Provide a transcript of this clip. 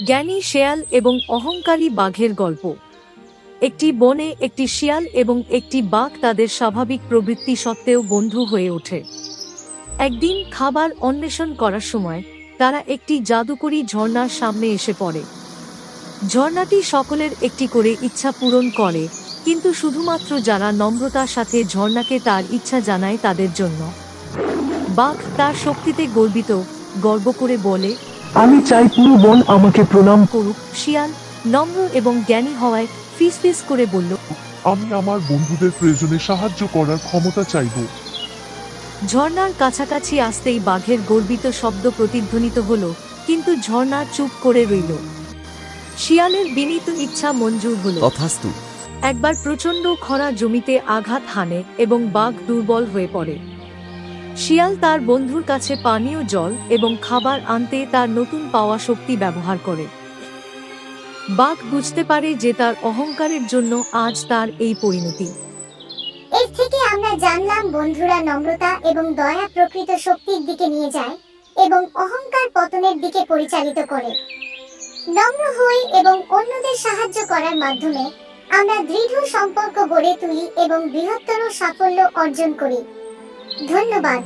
জ্ঞানী শেয়াল এবং অহংকারী বাঘের গল্প। একটি বনে একটি শিয়াল এবং একটি বাঘ তাদের স্বাভাবিক প্রবৃত্তি সত্ত্বেও বন্ধু হয়ে ওঠে। একদিন খাবার অন্বেষণ করার সময় তারা একটি জাদুকরী ঝর্ণার সামনে এসে পড়ে। ঝর্ণাটি সকলের একটি করে ইচ্ছা পূরণ করে, কিন্তু শুধুমাত্র যারা নম্রতার সাথে ঝর্ণাকে তার ইচ্ছা জানায় তাদের জন্য। বাঘ তার শক্তিতে গর্ব করে বলে, আমি চাই পুরো বন আমাকে প্রণাম করুক। শিয়াল নম্র এবং জ্ঞানী হওয়ায় ফিসফিস করে বলল, আমি আমার বন্ধুদের প্রয়োজনে সাহায্য করার ক্ষমতা চাইব। ঝর্ণার কাছাকাছি আসতেই বাঘের গর্বিত শব্দ প্রতিধ্বনিত হল, কিন্তু ঝর্ণা চুপ করে রইল। শিয়ালের বিনীত ইচ্ছা মঞ্জুর হল। তথাস্তু। একবার প্রচণ্ড খরা জমিতে আঘাত হানে এবং বাঘ দুর্বল হয়ে পড়ে। শিয়াল তার বন্ধুর কাছে পানীয় জল এবং খাবার আনতে তার নতুন পাওয়া শক্তি ব্যবহার করে। বাঘ বুঝতে পারে যে তার অহংকারের জন্য আজ তার এই পরিণতি। এর থেকে আমরা জানলাম বন্ধুরা নম্রতা এবং দয়া প্রকৃত শক্তির দিকে নিয়ে যায় এবং অহংকার পতনের দিকে পরিচালিত করে। নম্র হই এবং অন্যদের সাহায্য করার মাধ্যমে আমরা দৃঢ় সম্পর্ক গড়ে তুলি এবং বৃহত্তর সাফল্য অর্জন করি। ধন্যবাদ।